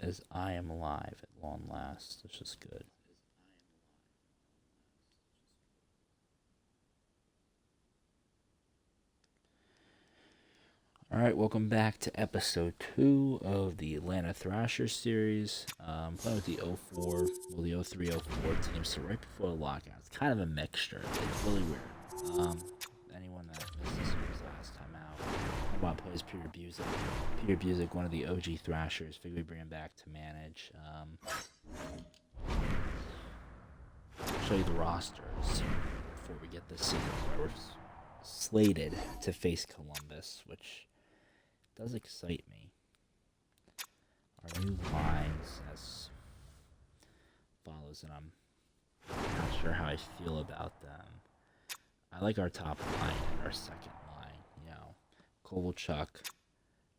Says I am alive at long last. This is good. All right, welcome back to episode 2 of the Atlanta Thrashers series. Playing with the 04, well, the 03-04 team, so right before the lockout. It's kind of a mixture. It's really weird. Anyone that missed the series last time out, about plays Peter Busick. Peter Busick, one of the OG Thrashers. Figured we bring him back to manage. Show you the rosters before we get this season. We're slated to face Columbus, which does excite me. Our new lines as follows, and I'm not sure how I feel about them. I like our top line and our second line. You know, Kovalchuk,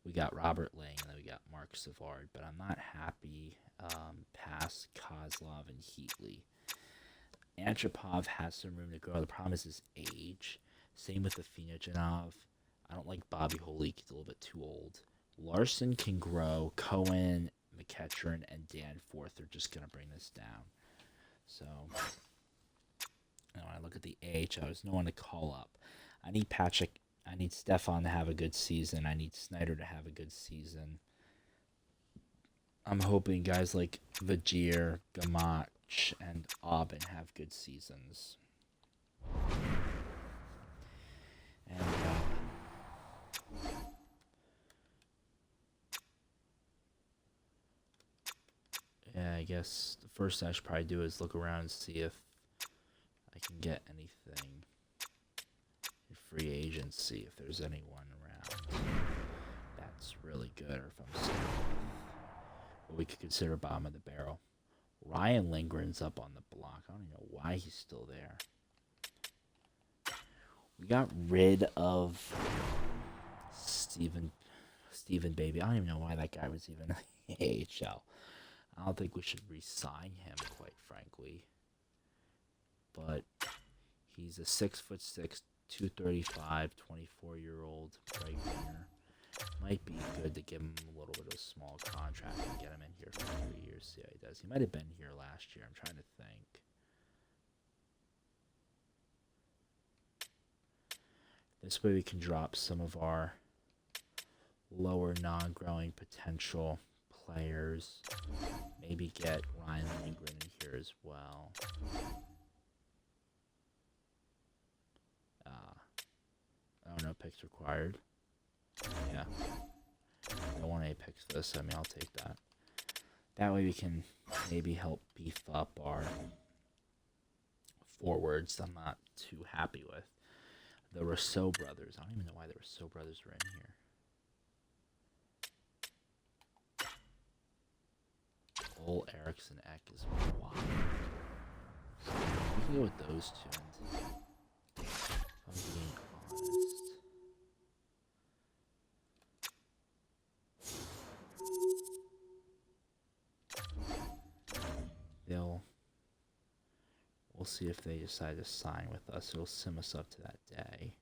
we got Robert Lang, and then we got Mark Savard, but I'm not happy past Kozlov and Heatley. Antropov has some room to grow. The problem is his age. Same with the Afinogenov. I don't like Bobby Holik. He's a little bit too old. Larson can grow. Cohen, McEachern, and Danforth are just going to bring this down. So, when I look at the AHL, there's no one to call up. I need Patrick. I need Stefan to have a good season. I need Snyder to have a good season. I'm hoping guys like Vajir, Gamach, and Aubin have good seasons. And yeah, I guess the first thing I should probably do is look around and see if I can get anything in free agency, if there's anyone around that's really good, or if I'm still what we could consider bottom of the barrel. Ryan Lindgren's up on the block. I don't even know why he's still there. We got rid of Stephen Baby. I don't even know why that guy was even in the AHL. I don't think we should re-sign him, quite frankly. But he's a 6'6", 235, 24-year-old right winger. Might be good to give him a little bit of a small contract and get him in here for 3 years, see how he does. He might have been here last year. I'm trying to think. This way we can drop some of our lower non-growing potential players. Maybe get Ryan Lindgren in here as well. Oh no, picks required. Yeah. I want 8 picks for this. I mean, I'll take that. That way we can maybe help beef up our forwards I'm not too happy with. The Rousseau brothers. I don't even know why the Rousseau brothers were in here. Ole Eriksson Ek is wild. So we can go with those two. And I'm being honest. We'll see if they decide to sign with us. It'll sim us up to that day.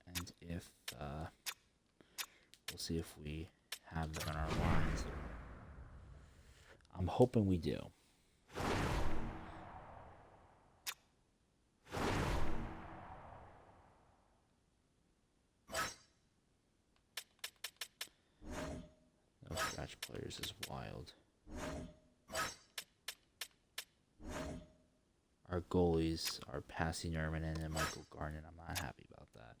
And if, we'll see if we have them in our lines. I'm hoping we do. No scratch players is wild. Our goalies are Passy Nerman and Michael Garnett. I'm not happy about that.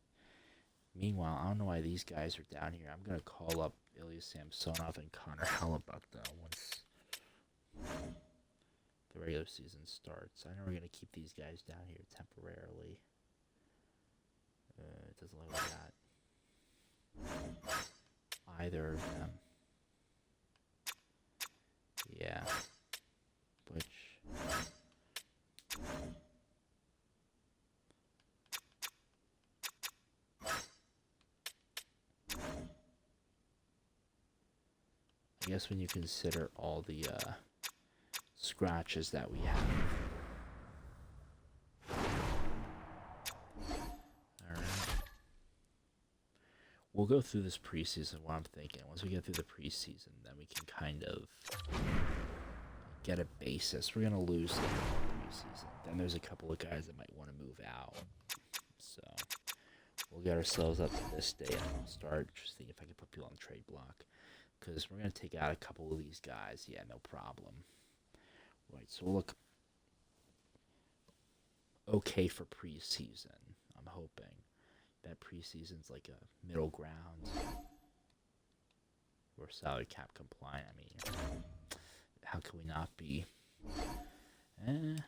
Meanwhile, I don't know why these guys are down here. I'm going to call up Ilya Samsonov and Connor Hellebuyck, though, once the regular season starts. I know we're going to keep these guys down here temporarily. It doesn't look like that. Either of them. Yeah. Which... I guess when you consider all the scratches that we have. Alright. we'll go through this preseason. What I'm thinking, once we get through the preseason, then we can kind of get a basis. We're gonna lose the preseason. Then there's a couple of guys that might want to move out. So we'll get ourselves up to this day, and I'll start just seeing if I can put people on the trade block, because we're gonna take out a couple of these guys. Yeah, no problem. Right, so we'll look okay for preseason. I'm hoping that preseason's like a middle ground. We're salary cap compliant. I mean, how can we not be? Anyways,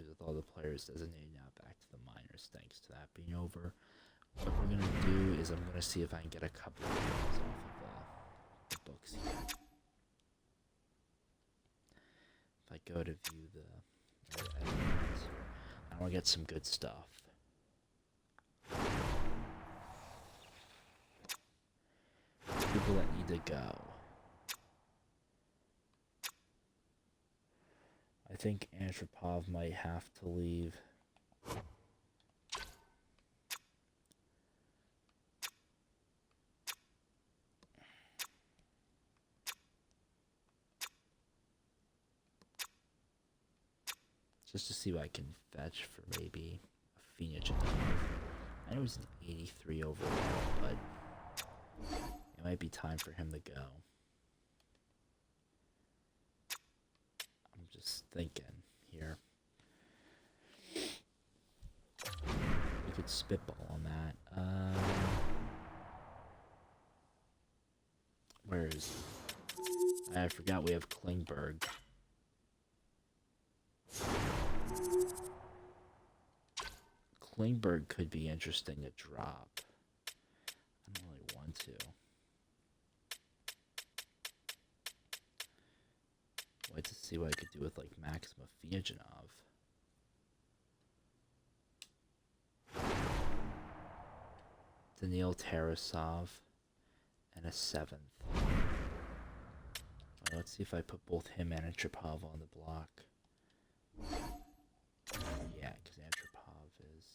with all the players designated now back to the minors, thanks to that being over, what we're gonna do is I'm gonna see if I can get a couple of things off of the books here. If I go to view the elements here, I want to get some good stuff. People that need to go. I think Antropov might have to leave. Just to see what I can fetch for maybe a Phoenix. I know he's an 83 overall, but it might be time for him to go. I'm just thinking here. We could spitball on that. Where is he? I forgot we have Klingberg. Klingberg could be interesting to drop. I don't really want to. Wait to see what I could do with like Maxim Fiajanov. Daniil Tarasov and a 7th. Right, let's see if I put both him and Antropov on the block. Yeah, because Antropov is...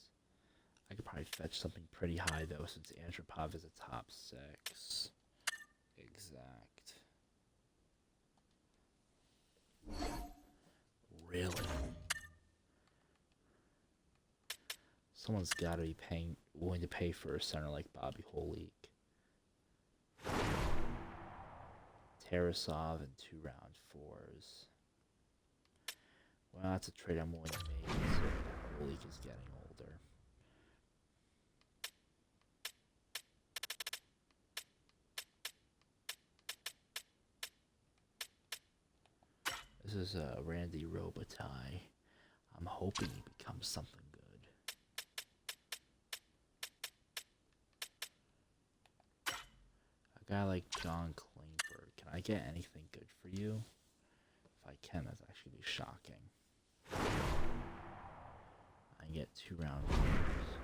I could probably fetch something pretty high, though, since Antropov is a top 6. Exact. Really? Someone's got to be willing to pay for a center like Bobby Holik. Tarasov and 2 round 4s. Well, that's a trade I'm willing to make, so that Holik is getting older. This is Randy Robitaille. I'm hoping he becomes something good. A guy like John Klingberg. Can I get anything good for you? If I can, that's actually be shocking. I can get 2 round 4s.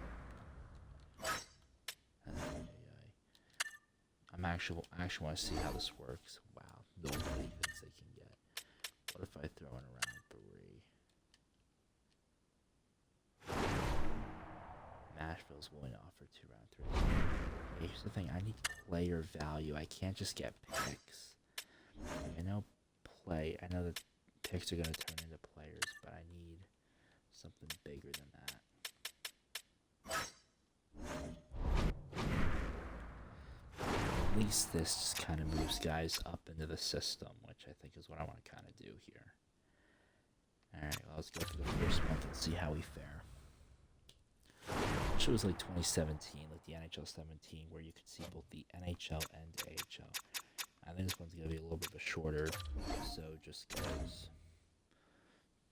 I actually want to see how this works. Wow, nobody thinks they can get. What if I throw in a round 3? Nashville's willing to offer 2 round 3s. Hey, here's the thing, I need player value. I can't just get picks. I know that picks are going to turn into players, but I need something bigger than that. At least this just kind of moves guys up into the system, which I think is what I want to kind of do here. Alright, well, let's go through the first month and see how we fare. I wish it was like 2017, like the NHL 17, where you could see both the NHL and AHL. I think this one's going to be a little bit of a shorter, so just goes.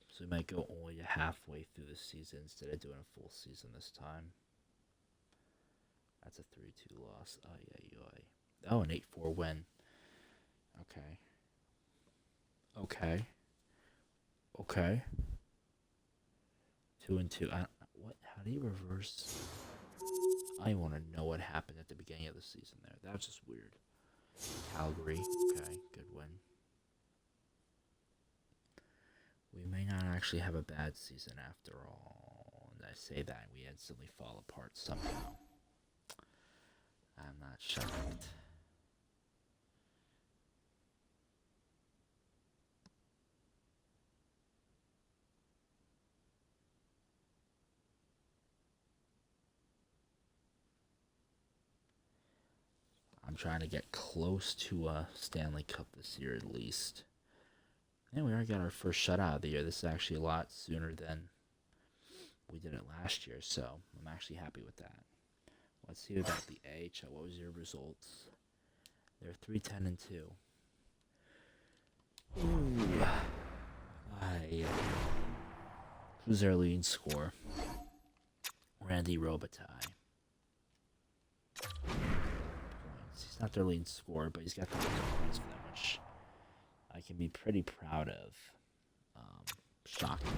So we might go only halfway through the season instead of doing a full season this time. That's a 3-2 loss. Oh, an 8-4 win. Okay. 2-2. What? How do you reverse? I want to know what happened at the beginning of the season there. That's just weird. Calgary. Okay, good win. We may not actually have a bad season after all. And say that and we instantly fall apart somehow. I'm not shocked. I'm trying to get close to a Stanley Cup this year at least. And we already got our first shutout of the year. This is actually a lot sooner than we did it last year, so I'm actually happy with that. Let's see about the AHL. What was your results? They're 3-10-2. Ooh. Who's their leading scorer? Randy Robitaille. He's not their leading scorer, but he's got the most points for them, which I can be pretty proud of. Shocking.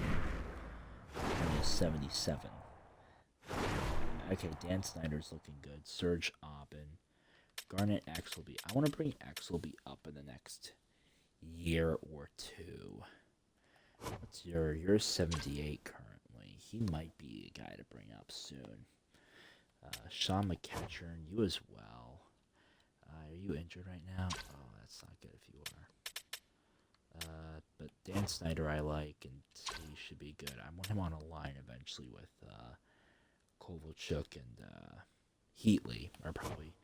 Only a 77. Okay, Dan Snyder's looking good. Serge Aubin. Garnet Exelby. I want to bring Exelby up in the next year or two. What's you're 78 currently. He might be a guy to bring up soon. Sean McCatchern, you as well. Are you injured right now? Oh, that's not good if you are. But Dan Snyder I like, and he should be good. I want him on a line eventually with Kovalchuk and Heatley, or probably.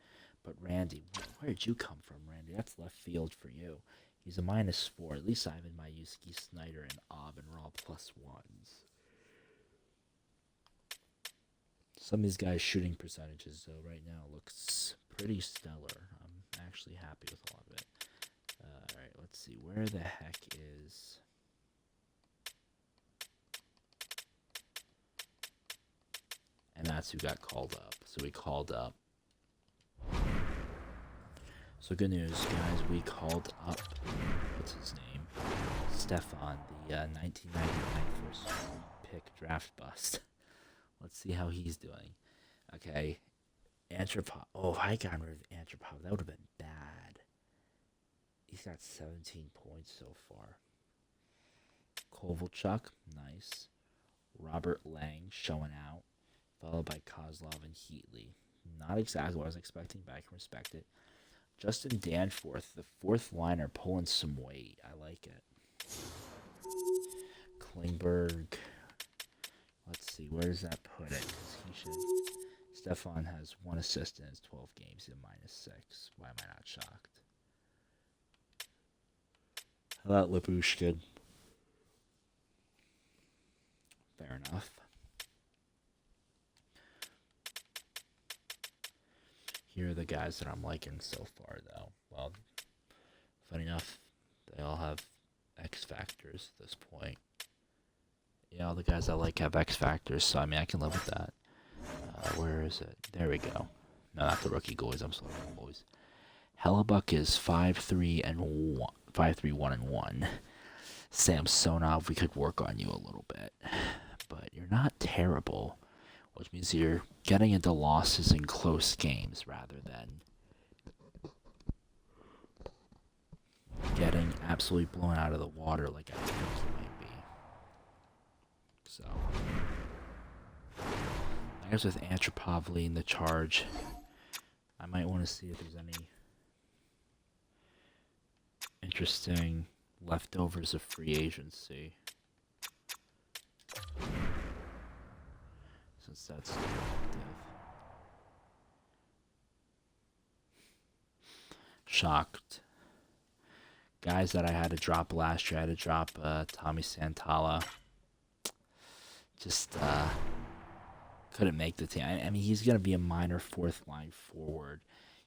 But Randy, where did you come from, Randy? That's left field for you. He's a -4. At least Ivan Mayuski, Snyder, and Aubin are all +1s. Some of these guys' shooting percentages, though, right now looks pretty stellar. I'm actually happy with a lot of it. Alright, let's see. Where the heck is... And that's who got called up. So we called up. So good news, guys. We called up... What's his name? Stefan, the 1999 first pick draft bust. Let's see how he's doing. Okay. Antropov. Oh, if I got rid of Antropov, that would have been bad. He's got 17 points so far. Kovalchuk, nice. Robert Lang showing out. Followed by Kozlov and Heatley. Not exactly what I was expecting, but I can respect it. Justin Danforth, the fourth liner, pulling some weight. I like it. Klingberg. Let's see, where does that put it? Stefan has 1 assist in his 12 games. He's a -6. Why am I not shocked? How about Lyubushkin? Fair enough. Here are the guys that I'm liking so far, though. Well, funny enough, they all have X factors at this point. Yeah, all the guys I like have X factors, so I mean, I can live with that. Where is it? There we go. No, not the rookie goalies. I'm sorry, boys. Hellebuck is 5-3-1. 5-3-1-1. Samsonov, we could work on you a little bit, but you're not terrible, which means you're getting into losses in close games rather than getting absolutely blown out of the water like I think you might be. So, I guess with Antropov leading the charge, I might want to see if there's any interesting leftovers of free agency. Since that's active. Shocked. Guys that I had to drop last year, I had to drop Tommy Santala. Just couldn't make the team. I mean, he's going to be a minor fourth line forward.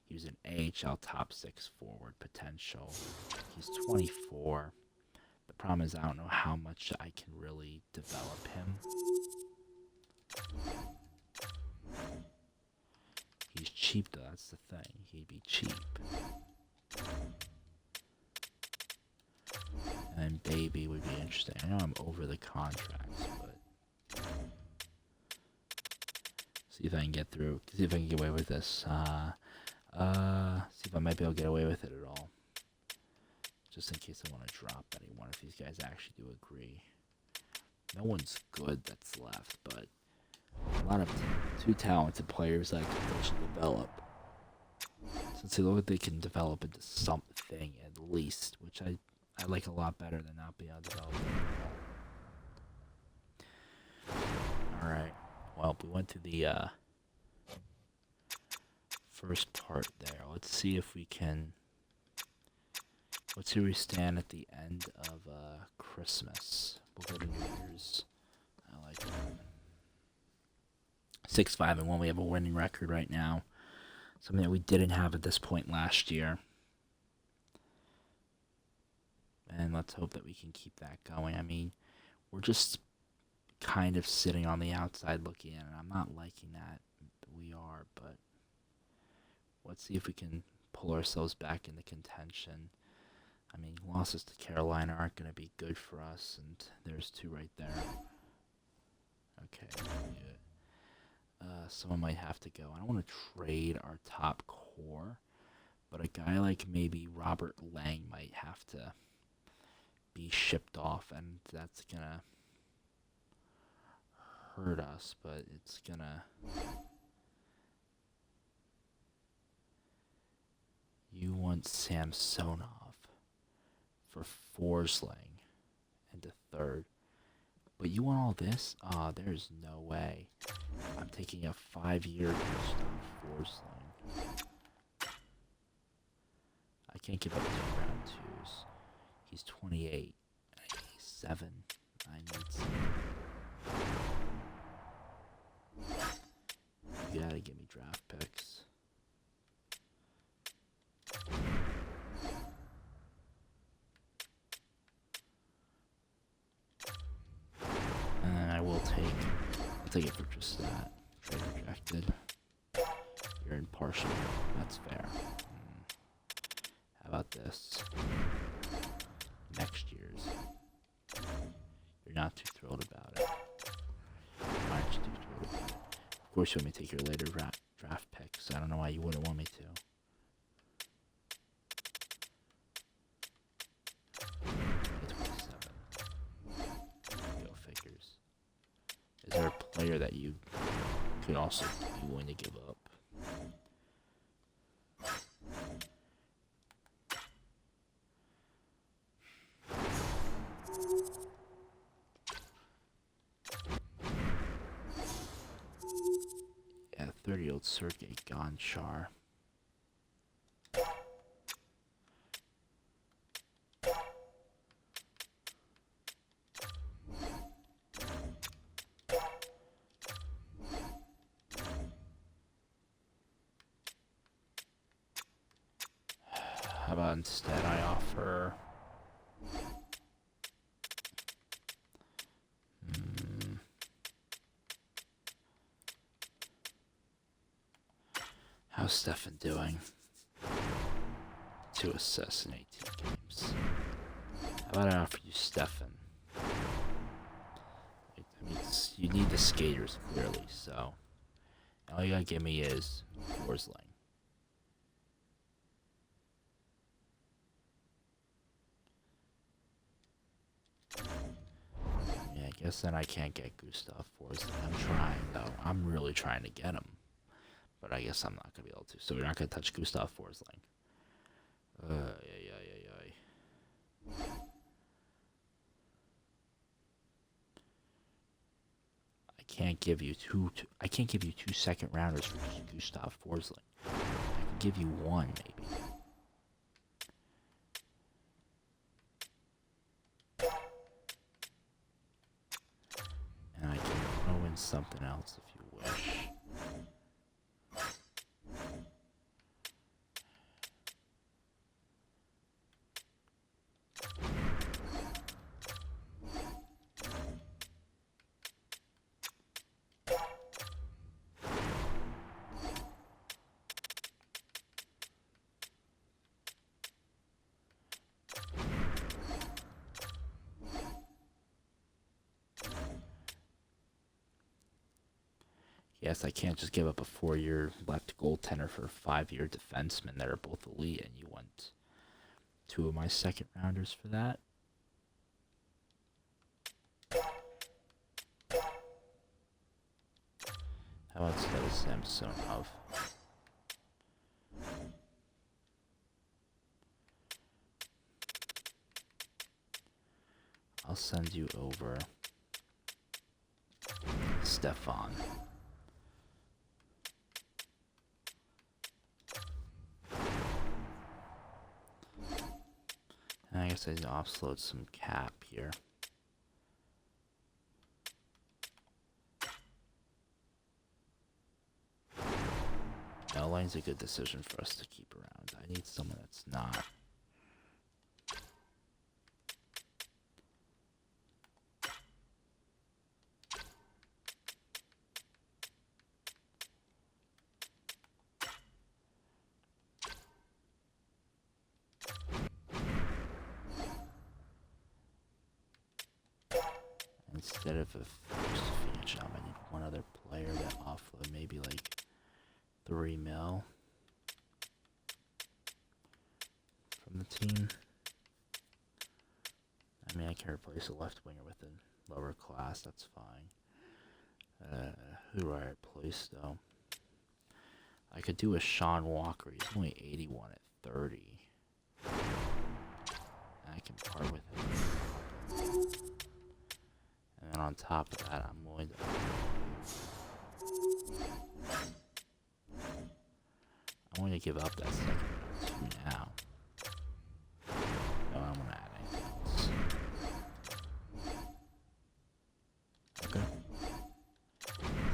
He was an AHL top 6 forward potential. He's 24. The problem is I don't know how much I can really develop him. He's cheap though, that's the thing. He'd be cheap. And Baby would be interesting. I know I'm over the contracts, but see if I can get through. See if I can get away with this. See if I might be able to get away with it at all. Just in case I want to drop anyone, if these guys actually do agree. No one's good that's left, but lot of too talented players that they should develop. Since they look like they can develop into something at least, which I like a lot better than not being able to develop at all. Alright, well, we went through the first part there. Let's see if we can... Let's see where we stand at the end of Christmas. We'll go to New Year's. I like that. 6-5-1. We have a winning record right now. Something that we didn't have at this point last year. And let's hope that we can keep that going. I mean, we're just kind of sitting on the outside looking in, and I'm not liking that. We are, but let's see if we can pull ourselves back into contention. I mean, losses to Carolina aren't going to be good for us, and there's 2 right there. Okay, someone might have to go. I don't want to trade our top core, but a guy like maybe Robert Lang might have to be shipped off, and that's going to hurt us, but it's going to... You want Samsonov for Forsling into 3rd. But you want all this? Ah, there's no way. I'm taking a 5-year Forsling. I can't give up 2 round 2s. He's 28. He's 7. I need some. You gotta give me draft picks. And I will I'll take it for just that. Trade rejected. You're impartial. That's fair. How about this? Next year's. You're not too thrilled about it. Why aren't you too thrilled about it? Of course you want me to take your later draft picks. I don't know why you wouldn't want me to. 27. Go figures. Is there a player that you could also be willing to give up? Yeah, 30-year-old Sergei Gonchar. How about instead I offer... How's Stefan doing? 2 assists in 18 games. How about I offer you Stefan? I mean, you need the skaters, clearly, so... All you gotta give me is Forsling. Yeah, I guess then I can't get Gustav Forsling. I'm trying, though. I'm really trying to get him. But I guess I'm not going to be able to. So we're not going to touch Gustav Forsling. I can't give you two second rounders for just Gustav Forsling. I can give you 1, maybe. And I can throw in something else if you wish. Yes, I can't just give up a 4-year left goaltender for a 5-year defenseman that are both elite, and you want 2 of my second rounders for that. How about instead of Samsonov? I'll send you over Stefan. And I guess I need to offload some cap here. Line's a good decision for us to keep around. I need someone that's not. Instead of a first job, I need one other player to offload, maybe like 3 mil from the team. I mean, I can replace a left winger with a lower class, that's fine. Who do I replace though? I could do a Sean Walker, he's only 81 at 30. I can part with him. And then on top of that, I'm going to give up that second 2 now. No, I'm gonna add anything else. Okay.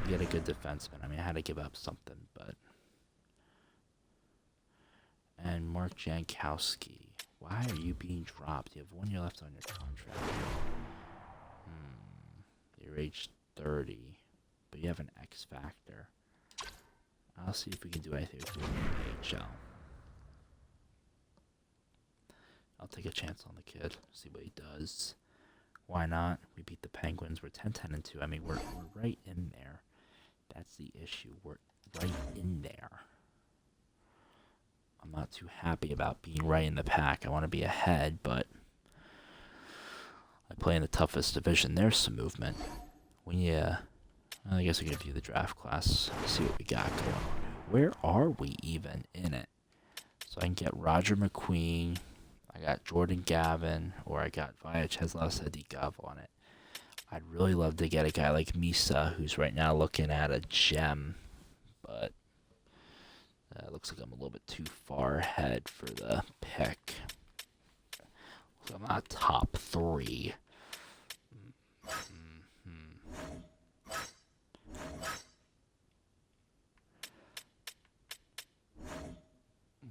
To get a good defenseman, I mean, I had to give up something, but. And Mark Jankowski, why are you being dropped? You have 1 year left on your contract. You're age 30, but you have an X factor. I'll see if we can do anything with you in the AHL. I'll take a chance on the kid, see what he does. Why not? We beat the Penguins. We're 10-10-2. I mean, we're right in there. That's the issue. We're right in there. I'm not too happy about being right in the pack. I want to be ahead, but I play in the toughest division. There's some movement. I guess we can view the draft class, see what we got going on. Where are we even in it? So I can get Roger McQueen, I got Jordan Gavin, or I got Vyacheslav Sedikov on it. I'd really love to get a guy like Misa, who's right now looking at a gem, but it looks like I'm a little bit too far ahead for the pick. So I'm not top 3.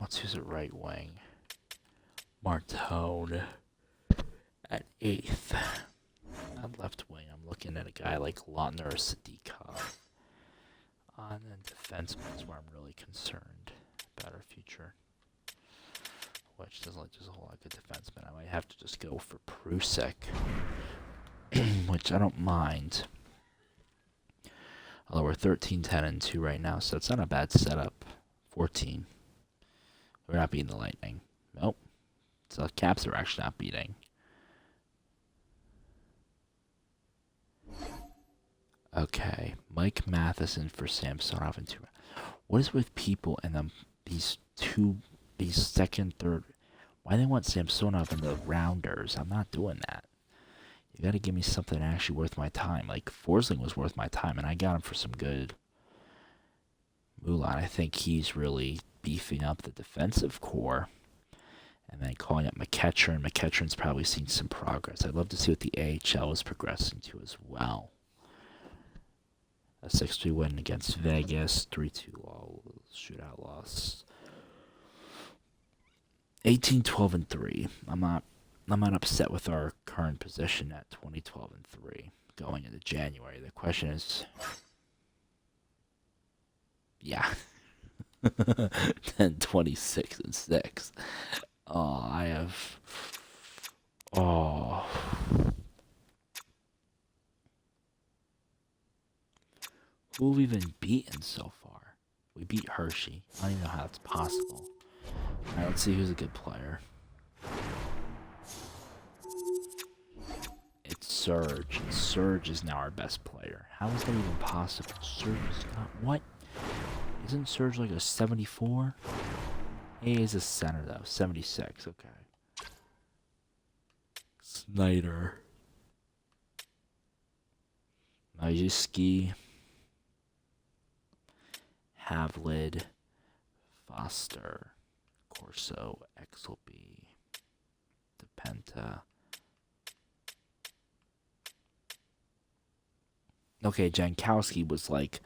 Let's use a right wing. Martone at 8th. At left wing, I'm looking at a guy like Lautner or Sedikov. On the defenseman is where I'm really concerned about our future. Which doesn't look just a whole lot of good defensemen. I might have to just go for Prusek, which I don't mind. Although we're 13-10-2 right now, so it's not a bad setup. 14. We're not beating the Lightning. Nope. So the Caps are actually not beating. Okay. Mike Matheson for Samsonov and 2. What is with people and these second, third? Why they want Samsonov in the rounders? I'm not doing that. You gotta give me something actually worth my time. Like Forsling was worth my time, and I got him for some good moolah. I think he's really beefing up the defensive core, and then calling up McEachern. McEachern's probably seen some progress. I'd love to see what the AHL is progressing to as well. A 6-3 win against Vegas, 3-2 shootout loss. 18-12-3. I'm not upset with our current position at 20-12-3 going into January. The question is, yeah. 10-26-6. Who have we been beaten so far? We beat Hershey. I don't even know how that's possible. Alright, let's see who's a good player. It's Surge. Surge is now our best player. How is that even possible? Surge is not... What? Isn't Surge like a 74? He is a center, though. 76, okay. Snyder. Majewski. Havlid. Foster. Corso. Exelby. DePenta. Okay, Jankowski was like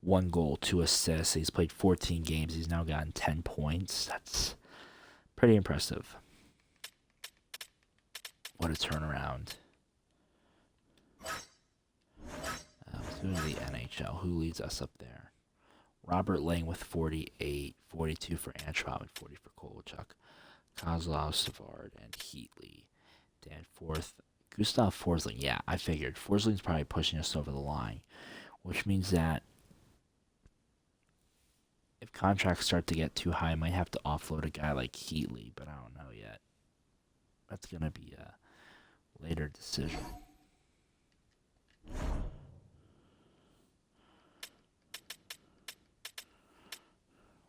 1 goal, 2 assists. He's played 14 games. He's now gotten 10 points. That's pretty impressive. What a turnaround. Let's go to the NHL. Who leads us up there? Robert Lang with 48, 42 for Antron, and 40 for Kovalchuk. Kozlov, Savard, and Heatley. Danforth. Gustav Forsling. Yeah, I figured. Forsling's probably pushing us over the line, which means that if contracts start to get too high, I might have to offload a guy like Heatley, but I don't know yet. That's going to be a later decision.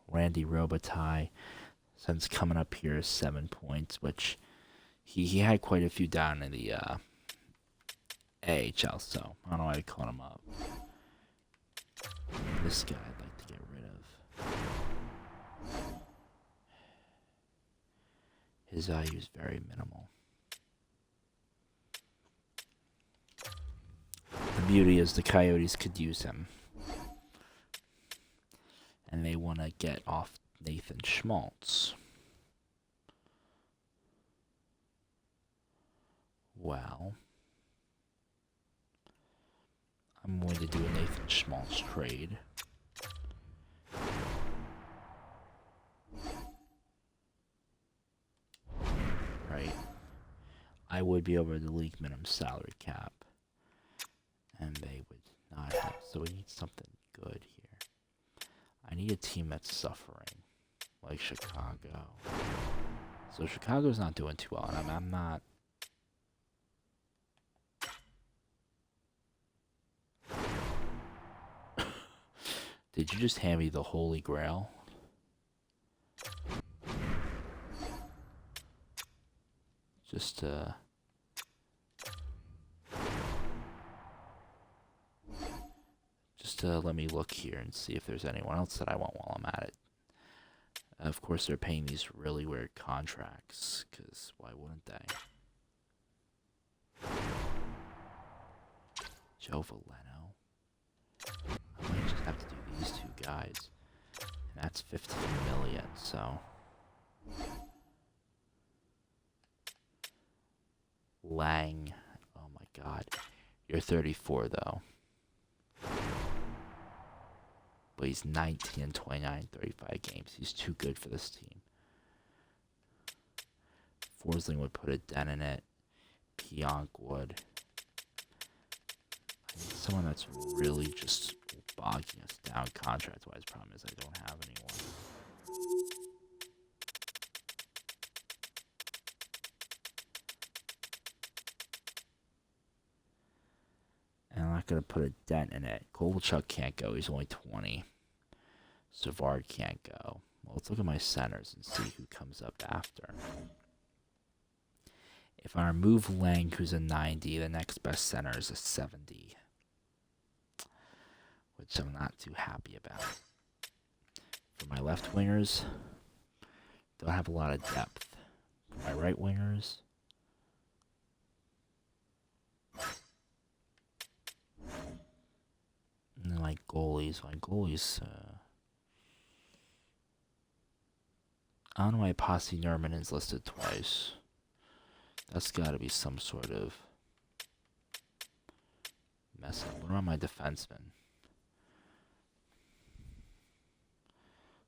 Randy Robitaille, since coming up here is 7 points, which he had quite a few down in the AHL, so I don't know why I caught him up. This guy I'd like to get rid of. His value is very minimal. The beauty is the Coyotes could use him. And they want to get off Nathan Schmaltz. Well, I'm going to do a Nathan Schmaltz trade. Right. I would be over the league minimum salary cap. And they would not have. So we need something good here. I need a team that's suffering. Like Chicago. So Chicago's not doing too well. And I'm not... Did you just hand me the Holy Grail? Just let me look here and see if there's anyone else that I want while I'm at it. Of course, they're paying these really weird contracts, because why wouldn't they? Joe Valeno. I might just have to do these 2 guys. And that's 15 million, so... Lang. Oh my god. You're 34, though. But he's 19 and 29, 35 games. He's too good for this team. Forsling would put a dent in it. Pionk would. I need someone that's really just bogging us down contract-wise. Problem is I don't have anyone. And I'm not going to put a dent in it. Kovalchuk can't go. He's only 20. Savard can't go. Well, let's look at my centers and see who comes up after. If I remove Lang, who's a 90, the next best center is a 70. Which I'm not too happy about. For my left wingers, don't have a lot of depth. For my right wingers, and then my goalies, I don't know why Posse Nerman is listed twice. That's got to be some sort of mess up. What about my defensemen?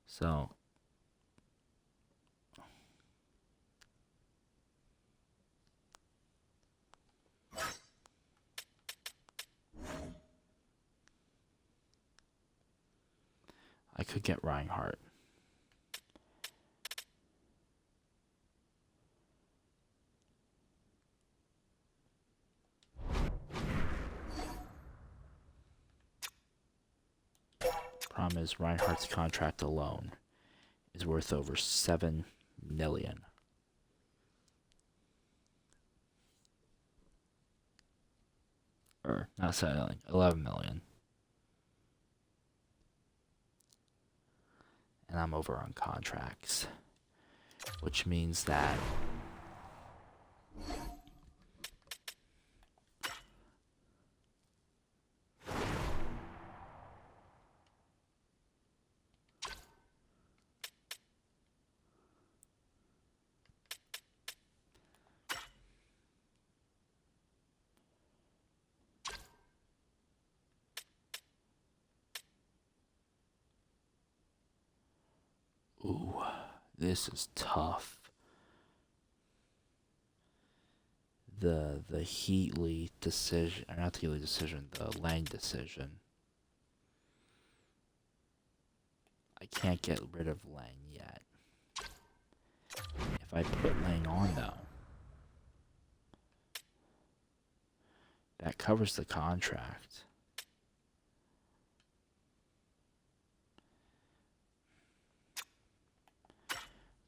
So, I could get Reinhardt. Problem is, Reinhardt's contract alone is worth over $7 million. Or, not 7 million, 11 million. And I'm over on contracts. Which means that ooh, this is tough. The Heatley decision, or not the Heatley decision, the Lang decision. I can't get rid of Lang yet. If I put Lang on though, that covers the contract.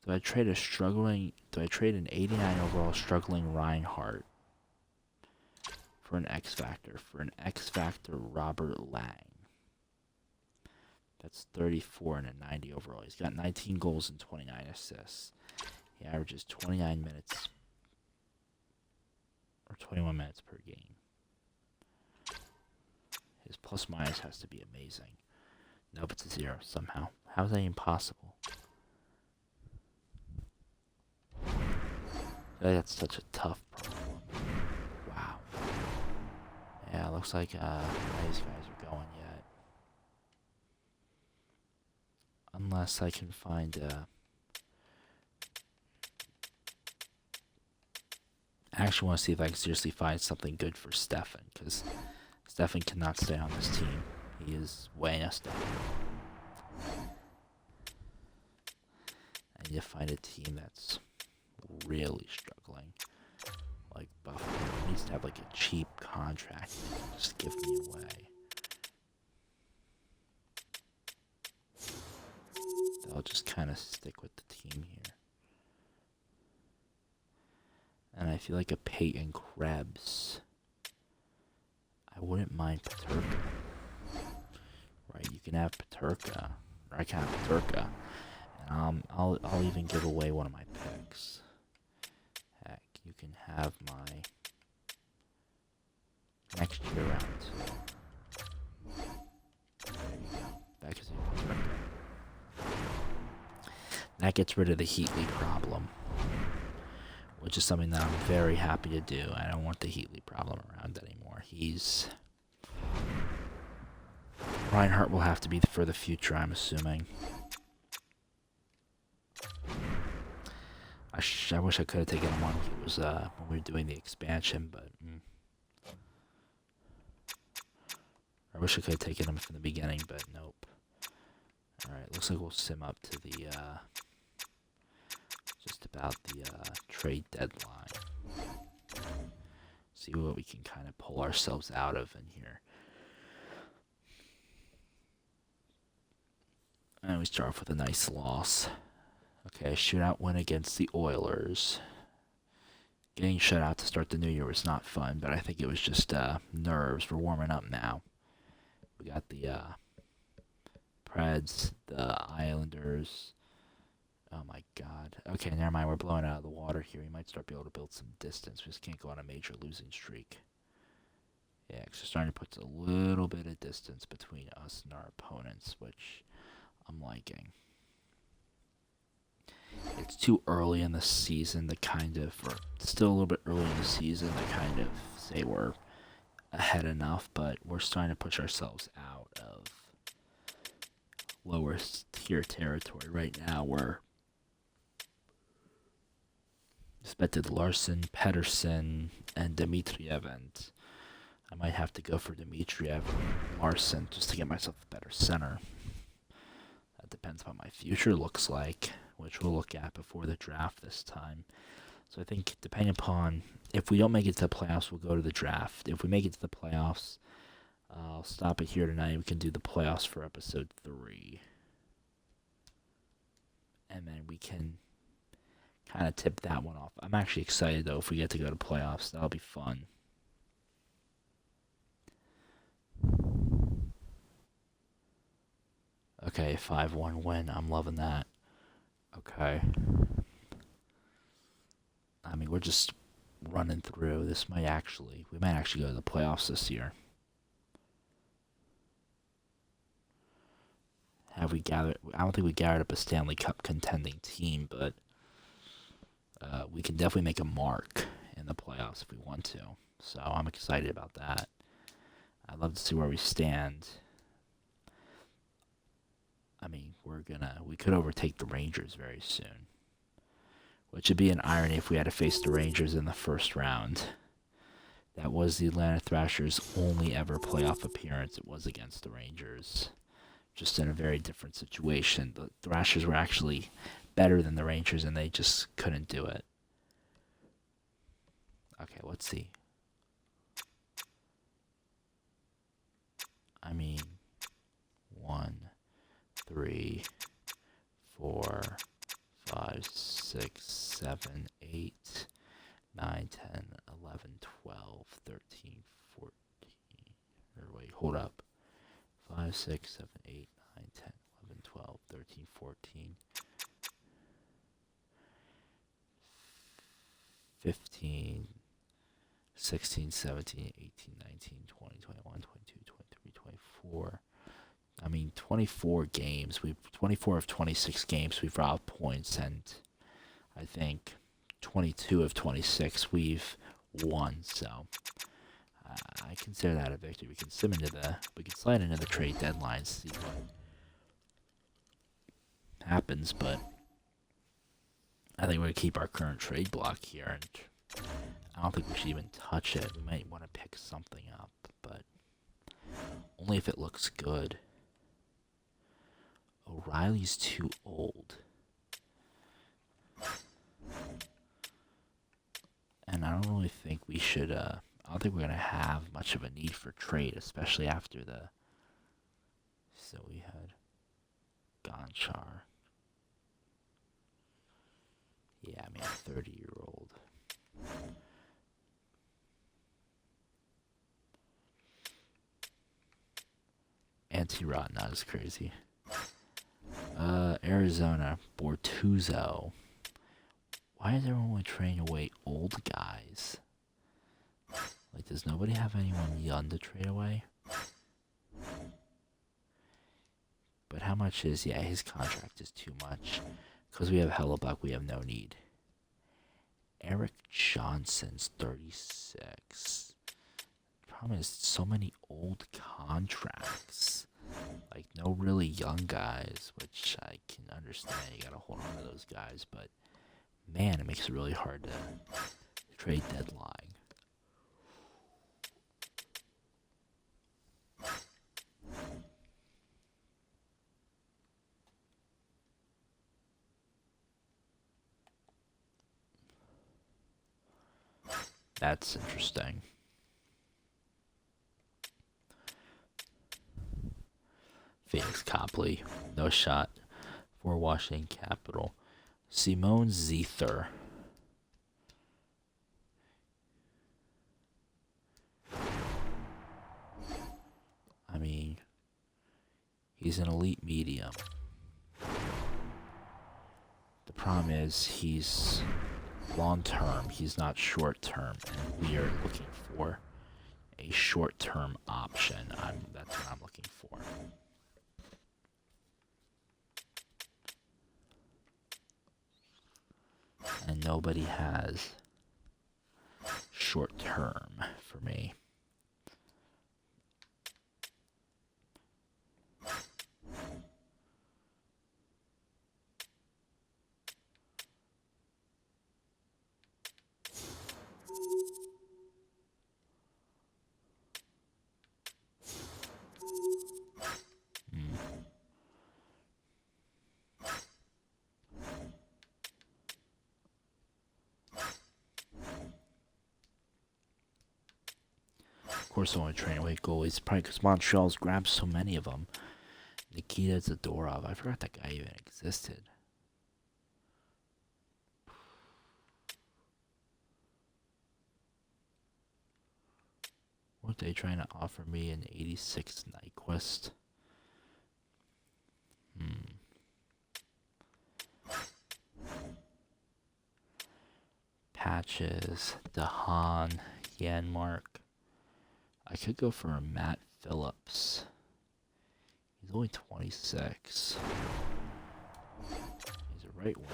Do I trade an 89 overall struggling Reinhardt for an X Factor? For an X Factor Robert Lang. That's 34 and a 90 overall. He's got 19 goals and 29 assists. He averages 29 minutes or 21 minutes per game. His plus minus has to be amazing. Nope, it's a 0 somehow. How is that even possible? That's such a tough problem. Wow. Yeah, looks like these guys are going yet. Unless I can find I actually want to see if I can seriously find something good for Stefan, because Stefan cannot stay on this team. He is weighing us down. I need to find a team that's really struggling. Like Buffalo needs to have like a cheap contract. Just give me away. I'll just kind of stick with the team here. And I feel like a Peyton Krebs. I wouldn't mind Peterka. Right, you can have Peterka. Or I can have Peterka. And I'll even give away one of my picks. Heck, you can have my next year round 2. There you go. That gives you Peterka. That gets rid of the Heatley problem, which is something that I'm very happy to do. I don't want the Heatley problem around anymore. Reinhardt will have to be for the future, I'm assuming. I wish I could have taken him on when he was when we were doing the expansion, but I wish I could have taken him from the beginning, but nope. Alright, looks like we'll sim up to the just about the trade deadline. See what we can kind of pull ourselves out of in here. And we start off with a nice loss. Okay, shootout win against the Oilers. Getting shut out to start the new year was not fun, but I think it was just nerves. We're warming up now. We got the Preds, the Islanders. Oh my god. Okay, never mind. We're blowing out of the water here. We might start being able to build some distance. We just can't go on a major losing streak. Yeah, because we're starting to put a little bit of distance between us and our opponents, which I'm liking. It's too early in the season to kind of, or still a little bit early in the season to kind of say we're ahead enough, but we're starting to push ourselves out of lower tier territory. Right now, we're expected Larson, Pedersen, and Dmitriev, and I might have to go for Dmitriev or Larson just to get myself a better center. That depends on what my future looks like, which we'll look at before the draft this time. So I think depending upon, if we don't make it to the playoffs, we'll go to the draft. If we make it to the playoffs, I'll stop it here tonight. We can do the playoffs for episode 3. And then we can kind of tip that one off. I'm actually excited, though, if we get to go to playoffs. That'll be fun. Okay, 5-1 win. I'm loving that. Okay. I mean, we're just running through. We might actually go to the playoffs this year. I don't think we gathered up a Stanley Cup contending team, but we can definitely make a mark in the playoffs if we want to. So I'm excited about that. I'd love to see where we stand. I mean, we could overtake the Rangers very soon, which would be an irony if we had to face the Rangers in the first round. That was the Atlanta Thrashers' only ever playoff appearance. It was against the Rangers, just in a very different situation. The Thrashers were actually better than the Rangers, and they just couldn't do it. Okay, let's see. I mean, 1, 3, 4, 5, 6, 7, 8, 9, 10, 11, 12, 13, 14. Or wait, hold up. 5, 6, 7, 8, 9, 10, 11, 12, 13, 14, 15, 16, 17, 18, 19, 20, 21, 22, 23, 24. I mean, 24 games. 24 of 26 games we've robbed points, and I think 22 of 26 we've won. So I consider that a victory. We can slide into the trade deadline, see what happens, but I think we're gonna keep our current trade block here, and I don't think we should even touch it. We might want to pick something up, but only if it looks good. O'Reilly's too old. And I don't really think we should, I don't think we're going to have much of a need for trade, especially after so we had Gonchar. Yeah, I mean, a 30-year-old. Anti-Rot, not as crazy. Arizona, Bortuzzo. Why is everyone only trading away old guys? Like, does nobody have anyone young to trade away? But how much is... Yeah, his contract is too much. Because we have Hellebuck, we have no need. Eric Johnson's 36. Problem is, so many old contracts. Like, no really young guys, which I can understand. You gotta hold on to those guys, but man, it makes it really hard to trade deadline. That's interesting. Phoenix Copley, no shot for Washington Capital. Simone Zether. I mean, he's an elite medium. The problem is he's long-term, he's not short-term, and we are looking for a short-term option. That's what I'm looking for. And nobody has short-term for me. course, I want to train away goalies, probably because Montreal's grabbed so many of them. Nikita Zadorov, I forgot that guy even existed. What are they trying to offer me? An 86 Nyquist? Patches, DeHaan, Yanmark. I could go for a Matt Phillips. He's only 26. He's a right winger.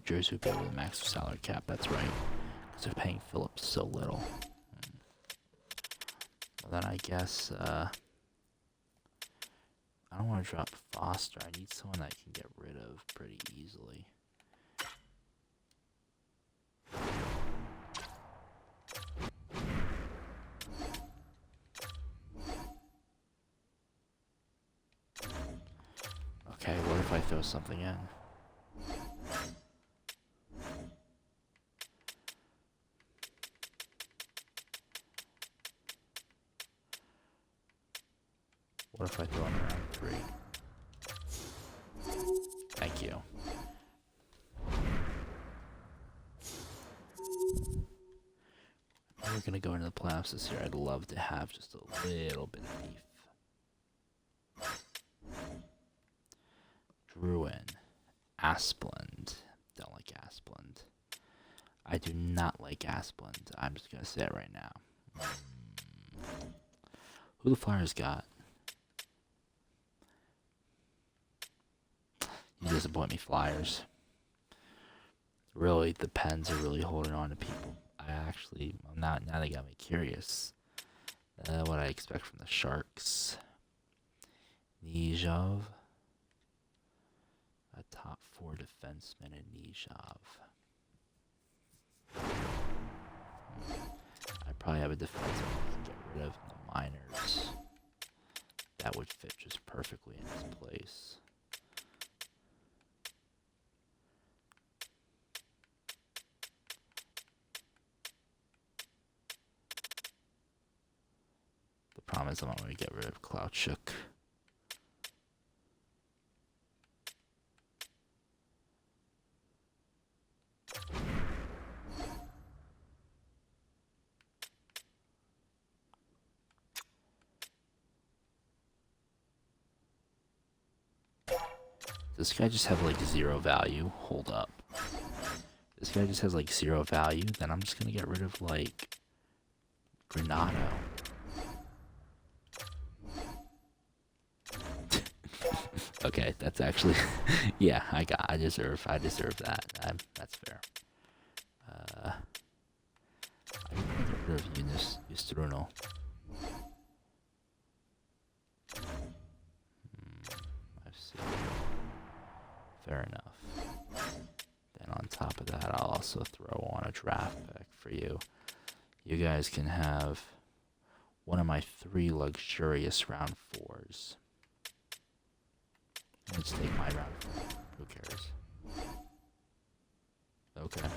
Jersey will be able to max the salary cap, that's right. Because they're paying Phillips so little. Well, then I guess, I don't want to drop Foster. I need someone that I can get rid of pretty easily. Okay, what if I throw something in? What if I throw in around 3? Thank you. We're gonna go into the playoffs this year. I'd love to have just a little bit of beef. Druin. Asplund. Don't like Asplund. I do not like Asplund. I'm just gonna say it right now. Who the Flyers got? You disappoint me, Flyers. Really, the Pens are really holding on to people. Now they got me curious. What I expect from the Sharks. Nijov. A top 4 defenseman in Nijov. I probably have a defenseman I can get rid of in the minors. That would fit just perfectly in his place. The problem is I'm not going to get rid of Cloutchuk. Does this guy just have like 0 value? Hold up. This guy just has like 0 value? Then I'm just going to get rid of like Granado. Okay, that's actually, yeah, I deserve that. That's fair. I'm gonna get rid of Ustruno. I see. Fair enough. Then on top of that, I'll also throw on a draft pick for you. You guys can have one of my 3 luxurious round 4s. Let's take my round 4. Who cares? Okay.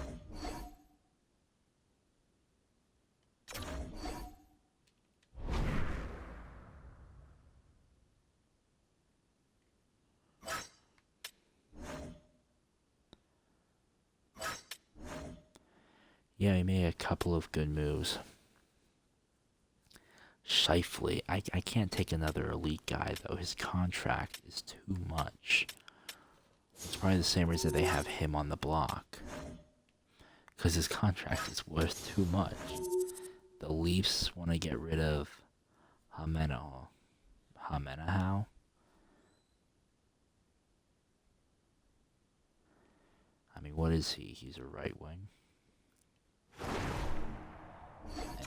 Yeah, he made a couple of good moves. Shifley. I can't take another elite guy, though. His contract is too much. It's probably the same reason they have him on the block. Because his contract is worth too much. The Leafs want to get rid of Hamenao. I mean, what is he? He's a right wing.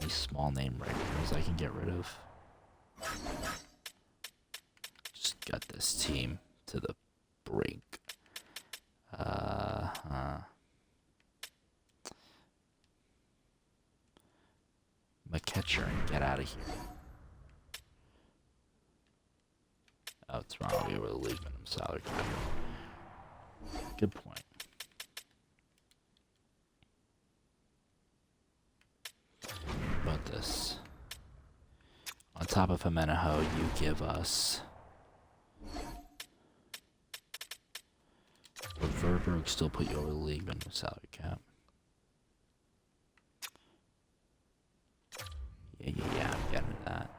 Any small name right wingers I can get rid of. Just got this team to the brink. McKetchern, get out of here. Oh, Toronto will be able to league minimum salary cap. Good point. About this. On top of Hamenaho, you give us would Verberg still put you over the league minimum salary cap? Yeah, I'm getting that.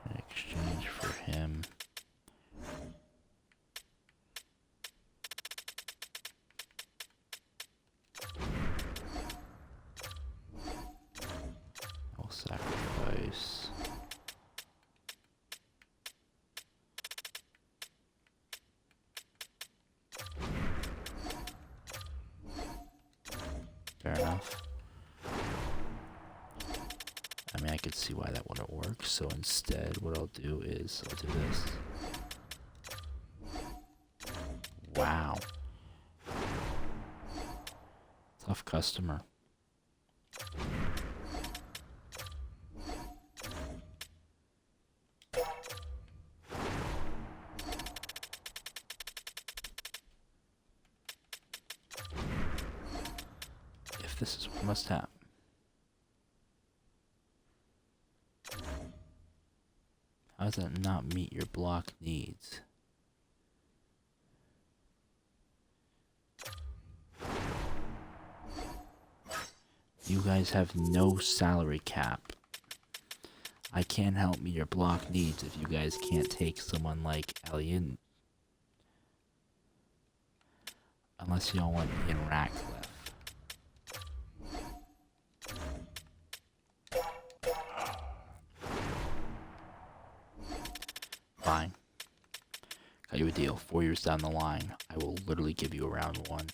In exchange for him. I'll sacrifice. Fair enough. I mean, I could see why that wouldn't work, so instead what I'll do is I'll do this. Wow. Tough customer. If this is what must happen. How does that not meet your block needs? You guys have no salary cap. I can't help meet your block needs if you guys can't take someone like Alien. Unless y'all want Ian Ratcliffe. Fine. Got you a deal. 4 years down the line, I will literally give you a round one.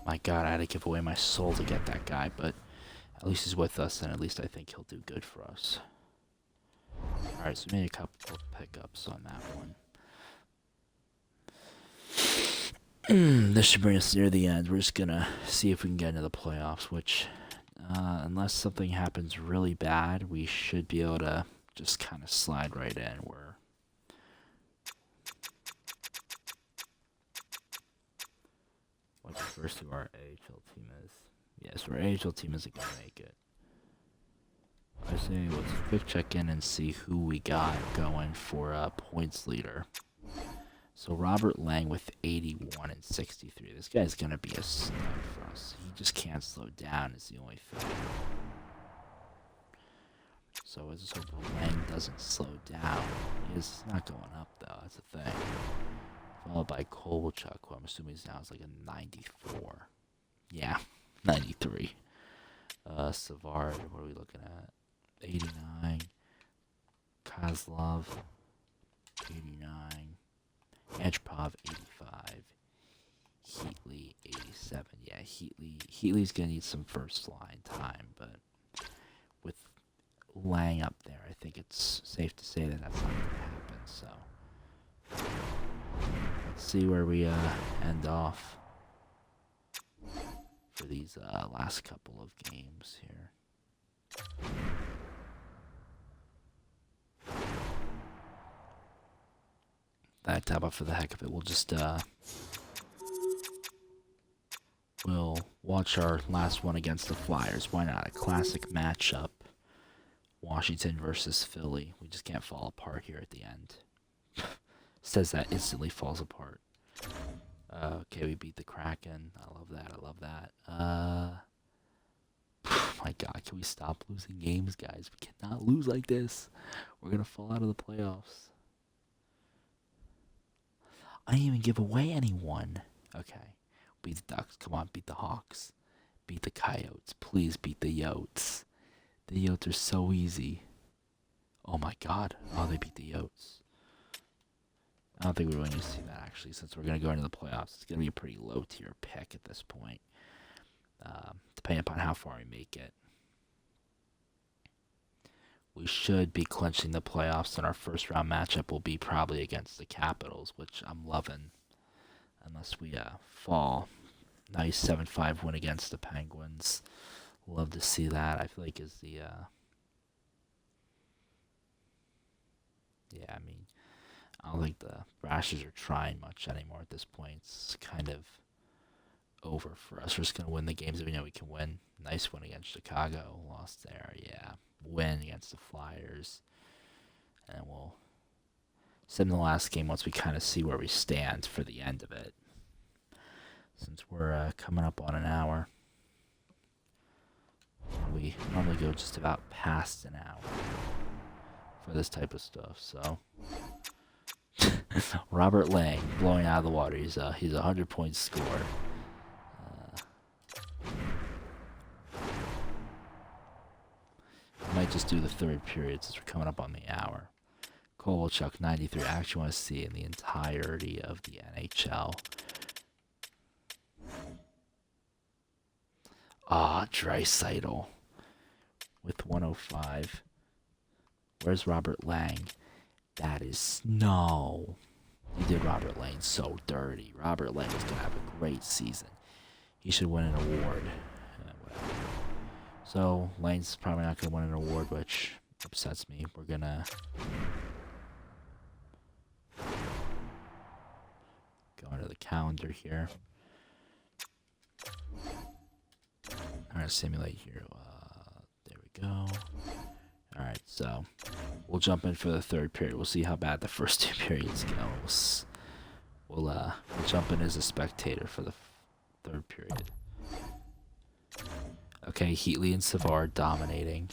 My God, I had to give away my soul to get that guy, but at least he's with us, and at least I think he'll do good for us. Alright, so we made a couple of pickups on that one. This should bring us near the end. We're just gonna see if we can get into the playoffs, which, unless something happens really bad, we should be able to just kind of slide right in. What the first of our AHL team is. Yes, our AHL team isn't going to make it. I say let's quick check in and see who we got going for points leader. So Robert Lang with 81 and 63. This guy's going to be a stud for us. He just can't slow down is the only thing. So I just hope Lang doesn't slow down. He's not going up though, that's the thing. Followed by Kovalchuk, who I'm assuming now is like a 94. Yeah, 93. Savard, what are we looking at? 89. Kozlov, 89. Edgepov, 85. Heatley, 87. Yeah, Heatley's going to need some first line time, but with Lang up there, I think it's safe to say that that's not going to happen, so... Let's see where we end off. for these last couple of games here. Fact, how about for the heck of it, we'll just we'll watch our last one against the Flyers. Why not? A classic matchup. Washington versus Philly. We just can't fall apart here at the end. Says that instantly falls apart. Okay, we beat the Kraken. I love that. I love that. My God, can we stop losing games, guys? We cannot lose like this. We're gonna fall out of the playoffs. I didn't even give away anyone. Okay. Beat the Ducks. Come on, beat the Hawks. Beat the Coyotes. Please beat the Yotes. The Yotes are so easy. Oh my God. Oh, they beat the Yotes. I don't think we're going to see that, actually, since we're going to go into the playoffs. It's going to be a pretty low-tier pick at this point, depending upon how far we make it. We should be clinching the playoffs, and our first-round matchup will be probably against the Capitals, which I'm loving, unless we fall. Nice 7-5 win against the Penguins. Love to see that. I feel like is the... Yeah, I mean... I don't think the Thrashers are trying much anymore at this point. It's kind of over for us. We're just going to win the games that we know we can win. Nice win against Chicago. Lost there, yeah. Win against the Flyers. And we'll send the last game once we kind of see where we stand for the end of it. Since we're coming up on an hour. We normally go just about past an hour for this type of stuff, so... Robert Lang blowing out of the water. He's a 100-point scorer. Might just do the third period since we're coming up on the hour. Kovalchuk 93. I actually want to see in the entirety of the NHL. Draisaitl with 105. Where's Robert Lang? That is... No. You did Robert Lang so dirty. Robert Lang is going to have a great season. He should win an award. Whatever. So, Lang's probably not going to win an award, which upsets me. We're going to... go into the calendar here. I'm going to simulate here. There we go. Alright, so we'll jump in for the third period. We'll see how bad the first two periods go. We'll jump in as a spectator for the third period. Okay, Heatley and Savard dominating.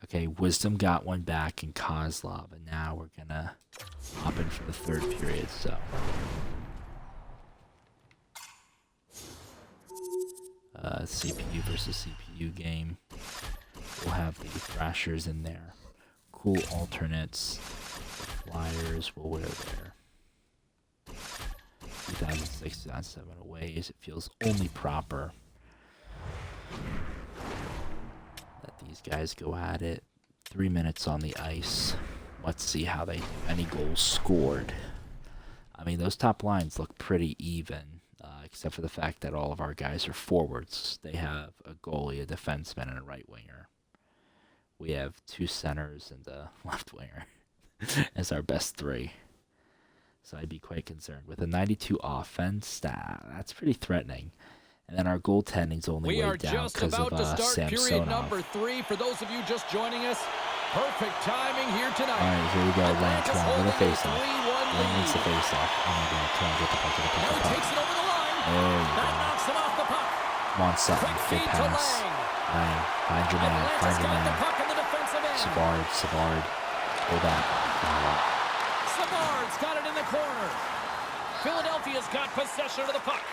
Okay, Wisdom got one back in Kozlov, and now we're going to hop in for the third period, so... CPU versus CPU game. We'll have the Thrashers in there. Cool alternates. Flyers will wear their 2006, 2007 away, as it feels only proper that these guys go at it. 3 minutes on the ice. Let's see how they do. Any goals scored? I mean, those top lines look pretty even. Except for the fact that all of our guys are forwards. They have a goalie, a defenseman, and a right winger. We have 2 centers and a left winger as our best 3. So I'd be quite concerned. With a 92 offense, that's pretty threatening. And then our goaltending's only way down because of Samsonov. Period number 3 for those of you just joining us. Perfect timing here tonight. All right, here we go. Lang, come on, with a face-off. Lang needs the face-off. Oh my God, come on, get the puck, get the puck, get the puck. Takes it over the line. There you go. That knocks him off the puck. Come on, Sutton, good pass. Lang, find your man, find your man. Savard, hold that. Savard's got it in the corner. Philadelphia's got possession of the puck.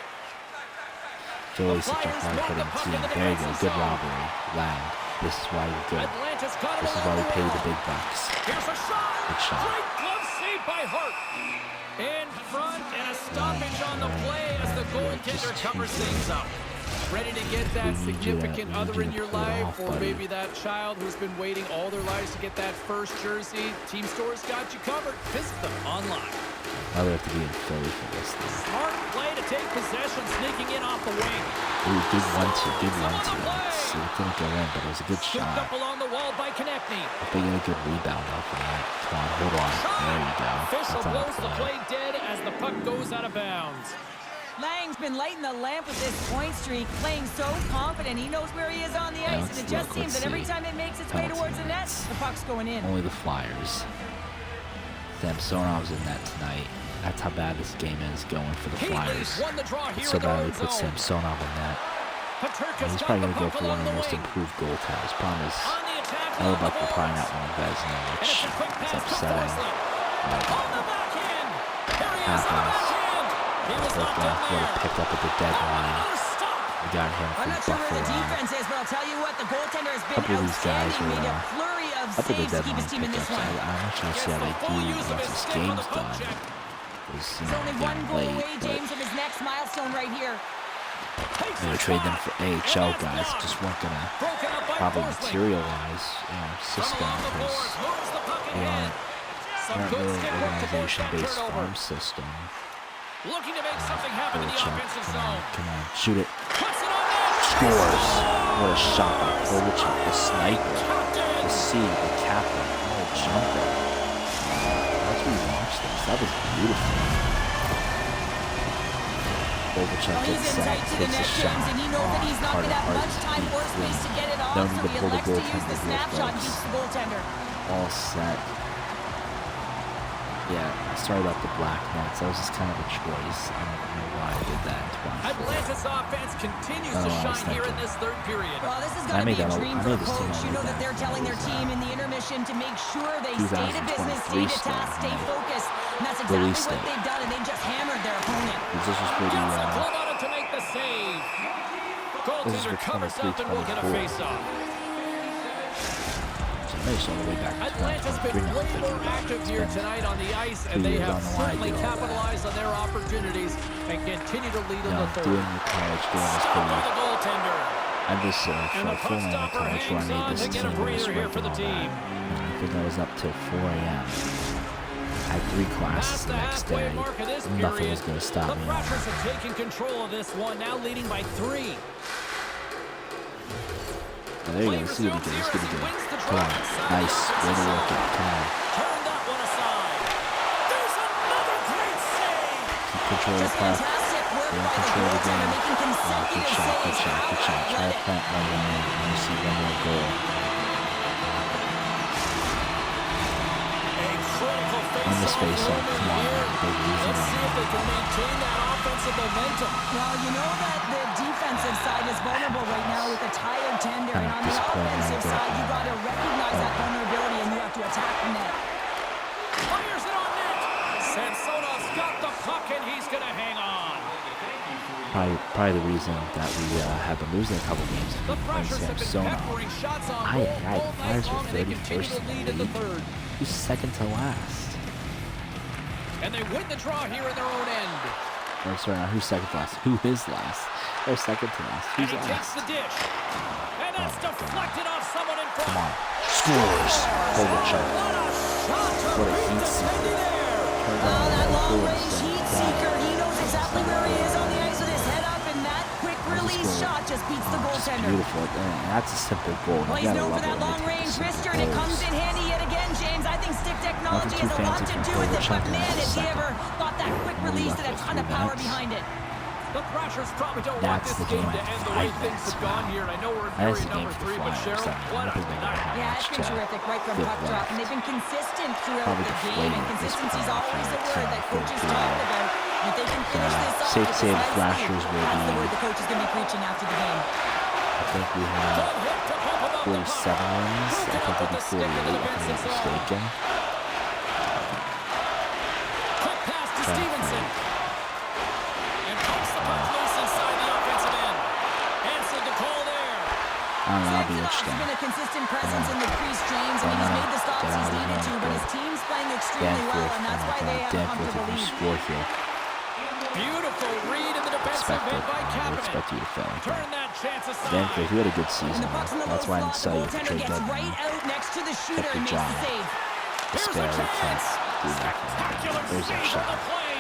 Philly's such a hard-hitting team. There you go, good robbery. Lang, this is why you're good. This is why we pay the big bucks. Here's a shot. Good shot. Great glove save by Hart. In front and a stoppage on the play as the goaltender covers things up. Ready to get that significant other in your life, off, or buddy. maybe that child who's been waiting all their lives to get that first jersey? Team Store's got you covered. Visit them online. I'd have to be in Philly for this thing. Smart play to take possession, sneaking in off the wing. Ooh, good 1-2, good 1-2. It didn't go in, but it was a good Scooped shot. up along the wall by Konechny. If they get a good rebound off of that. Come on, hold on. There you go. Official That's on blows the play. play dead as the puck goes out of bounds. Lang's been lighting the lamp with this point streak, playing so confident. He knows where he is on the ice, and it just seems that every time it makes its way towards the net, the puck's going in. Only the Flyers. Samsonov's in net tonight. That's how bad this game is going for the Flyers. So bad they put Samsonov in net. And he's probably going to go for one of the most improved goaltenders. Problem is, Hellebuck will probably not win the Vezina, which is upsetting. But happens. Polka would have picked up at the deadline. We got him I'm from not sure where the Buffalo. defense is, but I'll tell you what, the goaltender has been Couple of these guys outstanding. Made a were, flurry of up at the saves to keep deadline his team in this pickups. one. I'm not sure to see how they do once this game's done. Because, you He's know, only one getting goal late, away, but James, from his next milestone right here. I'm going to trade them for AHL guys. Just weren't going to probably materialize in our system because they aren't really an organization-based farm system. Looking to make something happen in the offensive zone. Come on, shoot it. Scores! What a shot by Kovalchuk, the sniper. To see the captain, what a jumper. Let's rewatch this. That was beautiful. Kovalchuk gets set, takes a shot. And he knows that he's not going to have much time or space to get it off, Don't so need to he pull the elects to use the goaltender here, snapshot and folks. beats the goaltender. All set. Yeah, I started out the black nets. That was just kind of a choice. I don't know why I did that in 24. Atlanta's offense continues to shine here in this third period. Well, this is going to be a dream for a this team coach. You know that they're telling their team in the intermission to make sure they stay to business, stay to task, stay focused. And that's exactly what they've done, and they just hammered their opponent. This was pretty, Gets a glove on it to make the save. Goaltender covers up and will get a face-off. All the way back to Atlanta's been way more active here tonight on the ice, and they have certainly capitalized on their opportunities and continue to lead in the third. Doing the college game is Stop pretty. by the goaltender. I just for And the a full puck night of stopper college where I hangs made on this to get team a was breather here for working the all team. that. And I think I was up till 4 a.m. I had 3 classes the next day. Nothing was going to stop The me. Thrashers are taking control of this one, now leading by 3. Oh, there you go. Let's see what he did. Let's see what he did. Come on. Nice. Way to work it. Come on. Turn that one aside. There's another great save. Keep control of the puck. Stay in control of the game. Oh, good shot. Good shot. Good shot. Try to plant one more in. Let me see one more goal. On this face-off. Come on. They're losing Let's see if they on can maintain that offensive momentum. Well, you know that the defensive side is vulnerable right now with a tired tender, and on the offensive side, you got to recognize that vulnerability and you have to attack the net. Fires it on net. Samsonov's got the puck and he's going to hang on. Probably the reason that we have been losing a couple games The playing Thrashers have been Samsonov. peppering shots on I goal had all night Flyers long, were and they continue 31st to lead in in the the third. league. Who's second to last? And they win the draw here in their own end. Or sorry, not who's second to last. Who is last? They're second to last. And Who's he takes last? the dish. And that's deflected off someone in front. Come on. Scores! Kovalchuk. What a shot to What a beat heat the seeker. Smithy there. Oh, that long Forward range step. heat Got seeker. it. He knows exactly where he is on the ice with his head up, and that quick release shot just beats the Just goaltender. beautiful. And that's a simple goal. Well, You he's gotta known for love it that when they long take range the simple wrister, and it comes goals. in handy yet again, James. I think stick technology Nothing has too a lot fancy to from do with it, but Kovalchuk in man, the if he second. ever got that quick release and a ton of power 3 behind it. The Thrashers probably don't want That's this the game game to I end the way fight things this have gone one. here. And I know we're in That is period the game number for the 3, but Flyers. Cheryl, I what don't a think they're night. gonna have Yeah, much it's been to terrific right from give puck drop, left. and they've been consistent throughout Probably the game, deflating and at this consistency is point always a after word that that coaches third talk period. about. And if they can finish this off safe with to say this the nice Thrashers lead, will that's the be- word the coach is going to be preaching after the game. I think we have 47 wins. I think we'll be 48 if I'm not mistaken. Quick pass to Stevenson. And pumps the puck loose inside the offensive end. Answered the call there. I don't know, that'll be Samsonov has interesting. been a consistent presence in the crease, James. I mean, he's made the stops he's needed to, but his team's playing extremely well, and that's why they have a Dan comfortable Forth, lead. score here. Beautiful read in the defensive Expect it. end by I Kapanen. expect you to fail. Turn that chance aside. Vancouver, he had a good season. And the puck's in the That's low why I didn't slot. sell The you for goaltender trade gets deadline. right out next to the shooter the and makes job. the save. Here's Despair, a we can't chance. do nothing. Spectacular There's our save shot. on the play.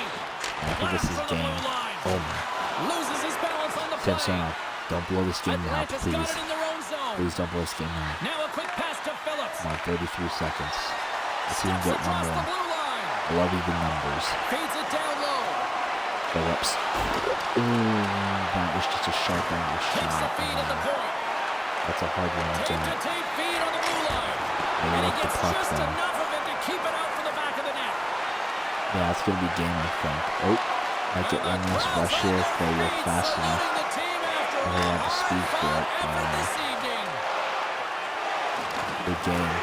And I think this is From the game. blue line. Oh my. Loses his balance on the play. Samsonov, don't blow this game now, Atlanta's please. got it in their own zone. Please don't blow this game now. Now a quick pass to Phillips. Come on, 33 seconds. Let's see him Steps get one across the more. blue line. I love even numbers. Feeds it down low. Phillips. Ooh, that was just a sharp angle Takes the shot. feed at the point. That's a hard one to Tape get. to tape feed on the blue line. They And he like the gets puck just though. enough of it to keep it out from the back of the net. Yeah, it's going to be game, I think. Oh, might get one last rush here if they work fast enough. And they have the speed for it. Big game.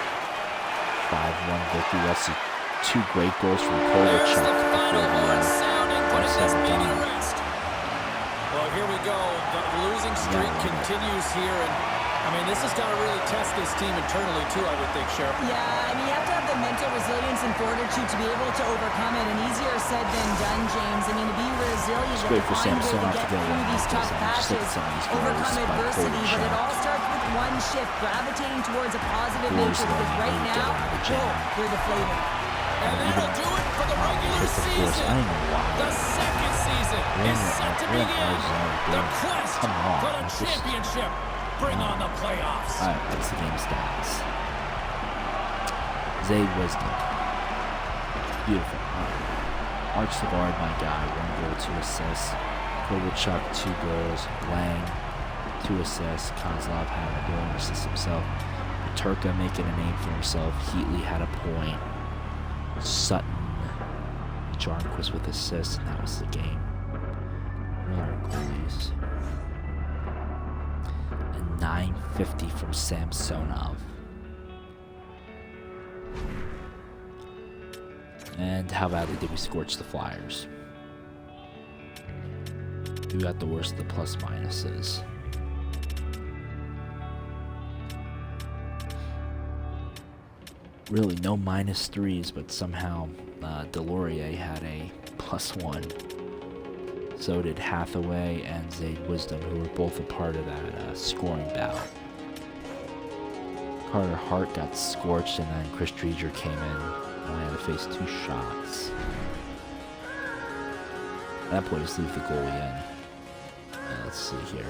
5-1 victory. That's two great goals from Kovalchuk before the rest of the game. Well, here we go. The losing streak continues here, and I mean, this has got to really test this team internally too, I would think, Sheriff. Yeah, I mean, you have to have the mental resilience and fortitude to be able to overcome it, and easier said than done, James. I mean, to be resilient, It's you great have for to find a way Samsonov to to get get through one these like tough this, and just look patches, at some of these goals overcome by adversity, but it Kovalchuk. all starts with one shift, gravitating towards a positive Boys nature, because learning right how to get now, out of the jam. you're the flavor. And that'll do it for the regular Of course, season. I don't know why. The second season is set to We're in begin. our zone, The dude. quest Come on, for the it's just- championship. Bring on the playoffs. Alright, that's the game stats. Zay Wisdom. Beautiful. Mark Savard, my guy, 1 goal, 2 assists. Kovalchuk, 2 goals. Lang, 2 assists. Kozlov had a goal and assist himself. Paterka making a name for himself. Heatley had a point. Sutton, Jarnquist with assists, and that was the game. What are our goalies? And 950 from Samsonov. And how badly did we scorch the Flyers? Who got the worst of the plus minuses? Really, no -3s, but somehow Delorier had a +1. So did Hathaway and Zayd Wisdom, who were both a part of that scoring bout. Carter Hart got scorched, and then Chris Dreger came in and only had to face 2 shots. At that point, just leave the goalie in. Let's see here.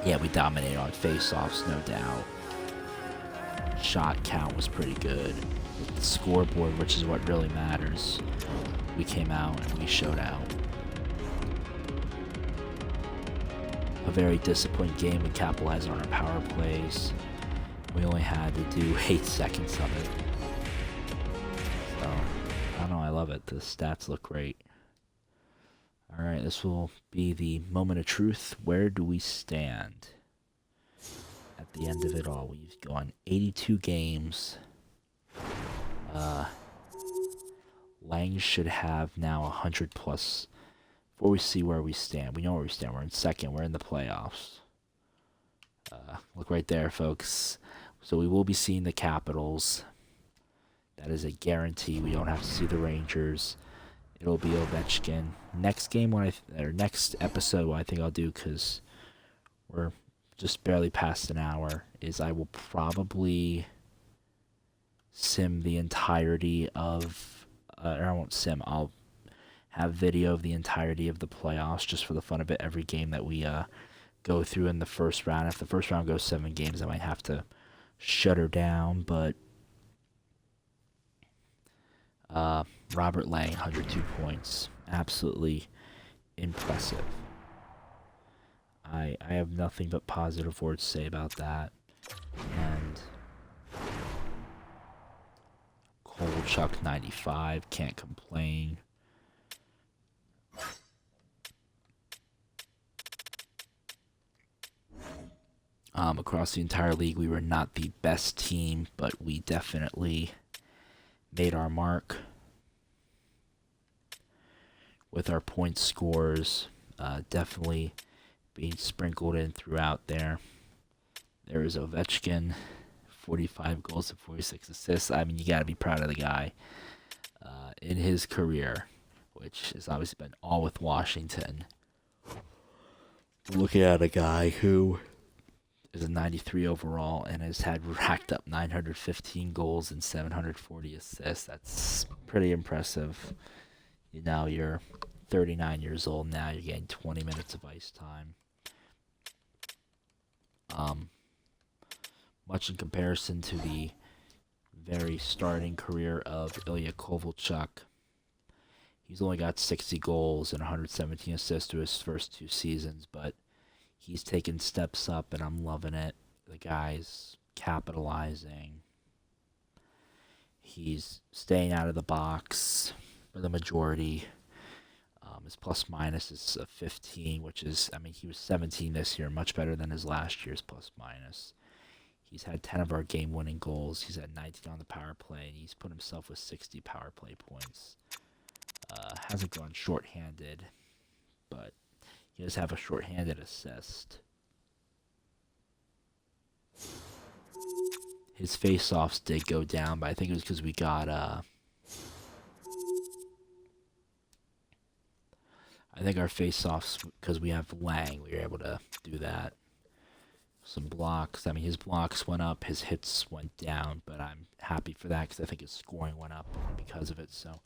Yeah, we dominated on face-offs, no doubt. Shot count was pretty good. With the scoreboard, which is what really matters, we came out and we showed out. A very disciplined game. We capitalized on our power plays. We only had to do 8 seconds of it. So, I don't know, I love it. The stats look great. Alright, this will be the moment of truth. Where do we stand at the end of it all? We've gone 82 games. Lang should have now 100 plus. Before we see where we stand, we know where we stand. We're in second. We're in the playoffs. Look right there, folks. So we will be seeing the Capitals. That is a guarantee. We don't have to see the Rangers. It'll be Ovechkin. Next game, next episode, what I think I'll do, because we're just barely past an hour, is I will probably sim the entirety of, or I won't sim, I'll have video of the entirety of the playoffs just for the fun of it. Every game that we go through in the first round. If the first round goes 7 games, I might have to shut her down, but Robert Lang, 102 points. Absolutely impressive. I have nothing but positive words to say about that. And Kovalchuk, 95. Can't complain. Across the entire league, we were not the best team, but we definitely made our mark with our point scores, definitely being sprinkled in throughout there. There is Ovechkin, 45 goals and 46 assists. I mean, you got to be proud of the guy. In his career, which has obviously been all with Washington. We're looking at a guy who is a 93 overall and has had racked up 915 goals and 740 assists. That's pretty impressive. You're 39 years old now. You're getting 20 minutes of ice time. Much in comparison to the very starting career of Ilya Kovalchuk. He's only got 60 goals and 117 assists to his first 2 seasons, but he's taken steps up, and I'm loving it. The guy's capitalizing. He's staying out of the box for the majority. His plus-minus is a 15, which is, he was 17 this year, much better than his last year's plus-minus. He's had 10 of our game-winning goals. He's had 19 on the power play, and he's put himself with 60 power play points. Hasn't gone shorthanded, but he does have a shorthanded assist. His face-offs did go down, but I think it was because we got I think our face-offs, because we have Lang, we were able to do that. Some blocks. His blocks went up, his hits went down, but I'm happy for that because I think his scoring went up because of it. So,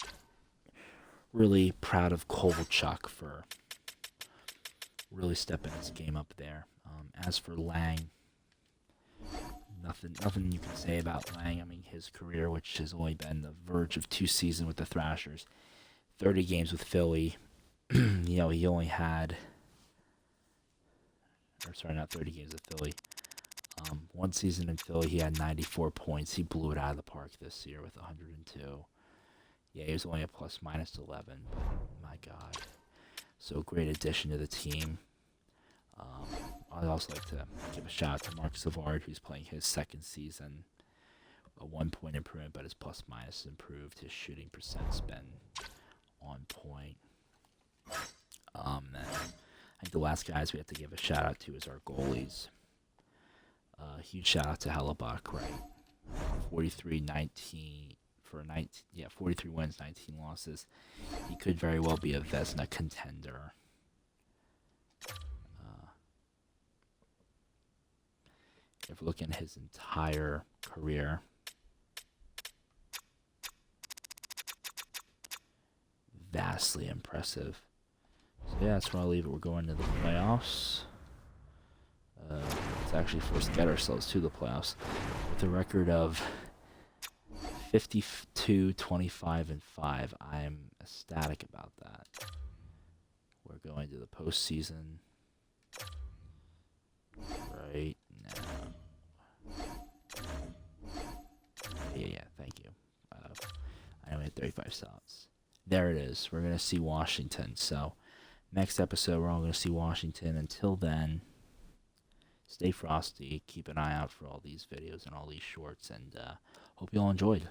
really proud of Kovalchuk for really stepping his game up there. As for Lang, nothing you can say about Lang. His career, which has only been the verge of 2 seasons with the Thrashers, 30 games with Philly. He only had, not 30 games with Philly. 1 season in Philly, he had 94 points. He blew it out of the park this year with 102. Yeah, he was only a plus-minus 11, but my God. So great addition to the team. I'd also like to give a shout out to Mark Savard, who's playing his 2nd season. A 1-point improvement, but his plus-minus improved. His shooting percent's been on point. And I think the last guys we have to give a shout out to is our goalies. Huge shout out to Hellebuck, right? 43-19 for 43 wins, 19 losses. He could very well be a Vezina contender. If we're looking at his entire career, vastly impressive. So yeah, that's where I'll leave it. We're going to the playoffs. Let's actually first get ourselves to the playoffs with a record of 52, 25, and 5. I'm ecstatic about that. We're going to the postseason right now. Yeah, thank you. I only had 35 stops. There it is. We're going to see Washington. So, next episode, we're all going to see Washington. Until then, stay frosty. Keep an eye out for all these videos and all these shorts. And hope you all enjoyed.